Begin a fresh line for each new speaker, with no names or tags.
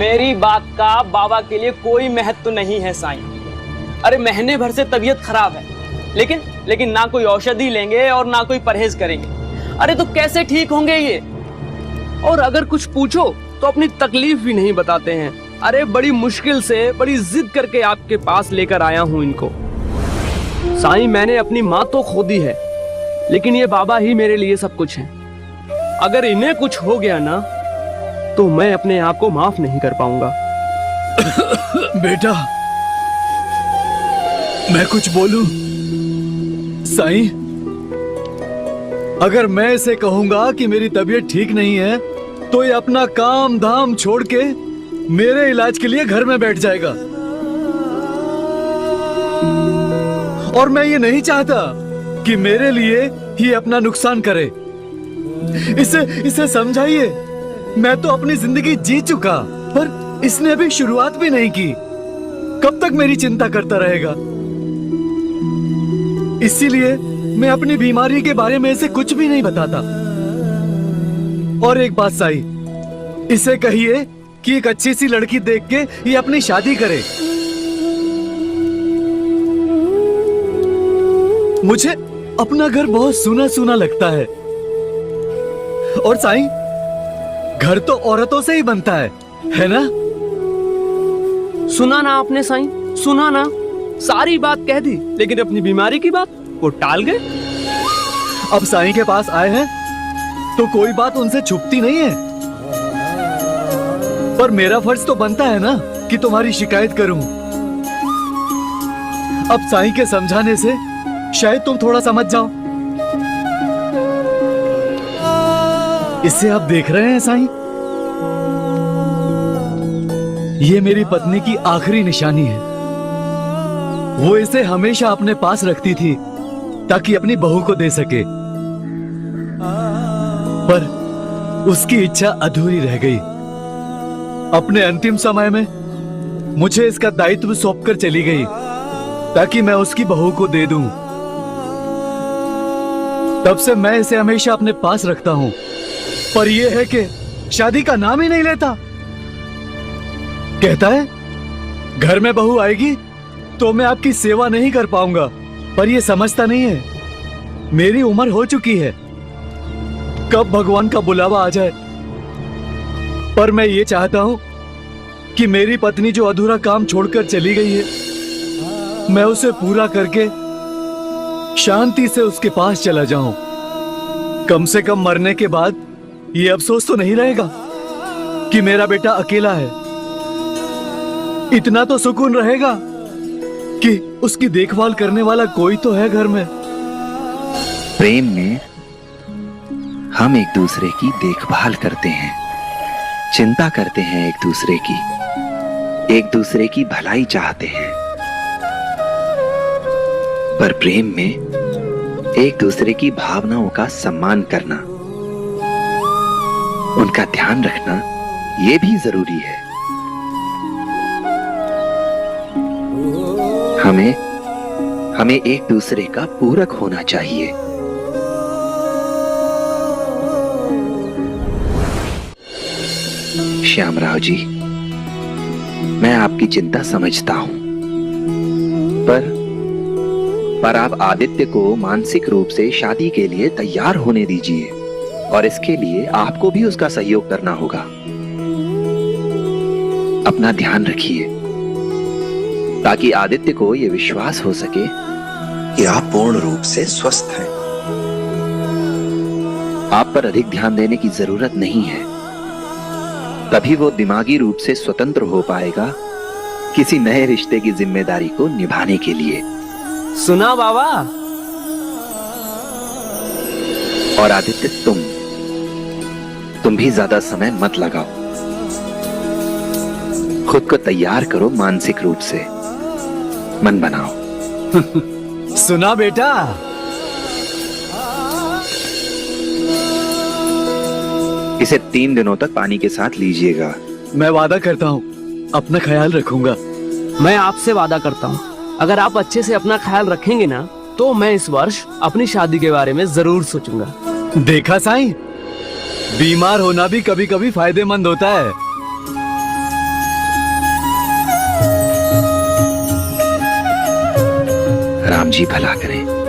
मेरी बात का बाबा के लिए कोई महत्व नहीं है साईं। अरे महीने भर से तबीयत खराब है, लेकिन ना कोई औषधि लेंगे और ना कोई परहेज करेंगे। अरे तो कैसे ठीक होंगे ये?
और अगर कुछ पूछो तो अपनी तकलीफ भी नहीं बताते हैं। अरे बड़ी मुश्किल से, बड़ी जिद करके आपके पास लेकर आया हूँ इनको। साईं, मैंने अपनी माँ तो खो दी है, लेकिन ये बाबा ही मेरे लिए सब कुछ है। अगर इन्हें कुछ हो गया ना, तो मैं अपने आप को माफ नहीं कर पाऊंगा।
बेटा, मैं कुछ बोलूं? साईं, अगर मैं इसे कहूंगा कि मेरी तबीयत ठीक नहीं है, तो ये अपना काम धाम छोड़ के मेरे इलाज के लिए घर में बैठ जाएगा। और मैं ये नहीं चाहता कि मेरे लिए ही अपना नुकसान करे। इसे समझाइए। मैं तो अपनी जिंदगी जी चुका, पर इसने अभी शुरुआत भी नहीं की। कब तक मेरी चिंता करता रहेगा? इसीलिए मैं अपनी बीमारी के बारे में इसे कुछ भी नहीं बताता। और एक बात साई, इसे कहिए कि एक अच्छी सी लड़की देख के ये अपनी शादी करे। मुझे अपना घर बहुत सूना सूना लगता है। और साईं, घर तो औरतों से ही बनता है ना?
सुना ना आपने साईं, सुना ना? सारी बात कह दी, लेकिन अपनी बीमारी की बात वो टाल गए।
अब साईं के पास आए हैं तो कोई बात उनसे छुपती नहीं है। पर मेरा फर्ज तो बनता है ना कि तुम्हारी शिकायत करूं। अब साईं के समझाने से शायद तुम थोड़ा समझ जाओ। इसे आप देख रहे हैं साईं? ये मेरी पत्नी की आखिरी निशानी है। वो इसे हमेशा अपने पास रखती थी ताकि अपनी बहू को दे सके, पर उसकी इच्छा अधूरी रह गई। अपने अंतिम समय में मुझे इसका दायित्व सौंपकर चली गई ताकि मैं उसकी बहू को दे दूं। तब से मैं इसे हमेशा अपने पास रखता हूं, पर यह है कि शादी का नाम ही नहीं लेता। कहता है घर में बहू आएगी तो मैं आपकी सेवा नहीं कर पाऊंगा, पर यह समझता नहीं है मेरी उम्र हो चुकी है, कब भगवान का बुलावा आ जाए। पर मैं ये चाहता हूं कि मेरी पत्नी जो अधूरा काम छोड़कर चली गई है, मैं उसे पूरा करके शांति से उसके पास चला जाऊं। कम से कम मरने के बाद ये अफसोस तो नहीं रहेगा कि मेरा बेटा अकेला है। इतना तो सुकून रहेगा कि उसकी देखभाल करने वाला कोई तो है घर में।
प्रेम में हम एक दूसरे की देखभाल करते हैं, चिंता करते हैं एक दूसरे की भलाई चाहते हैं। पर प्रेम में एक दूसरे की भावनाओं का सम्मान करना, उनका ध्यान रखना, यह भी जरूरी है। हमें एक दूसरे का पूरक होना चाहिए। श्यामराव जी, मैं आपकी चिंता समझता हूं, पर आप आदित्य को मानसिक रूप से शादी के लिए तैयार होने दीजिए, और इसके लिए आपको भी उसका सहयोग करना होगा। अपना ध्यान रखिए ताकि आदित्य को यह विश्वास हो सके कि आप पूर्ण रूप से स्वस्थ हैं। आप पर अधिक ध्यान देने की जरूरत नहीं है, तभी वो दिमागी रूप से स्वतंत्र हो पाएगा किसी नए रिश्ते की जिम्मेदारी को निभाने के लिए।
सुना बाबा?
और आदित्य, तुम भी ज्यादा समय मत लगाओ, खुद को तैयार करो, मानसिक रूप से मन बनाओ।
सुना बेटा?
इसे 3 दिनों तक पानी के साथ लीजिएगा।
मैं वादा करता हूँ अपना ख्याल रखूंगा।
मैं आपसे वादा करता हूँ, अगर आप अच्छे से अपना ख्याल रखेंगे ना, तो मैं इस वर्ष अपनी शादी के बारे में जरूर सोचूंगा।
देखा साईं, बीमार होना भी कभी कभी फायदेमंद होता है।
राम जी भला करें।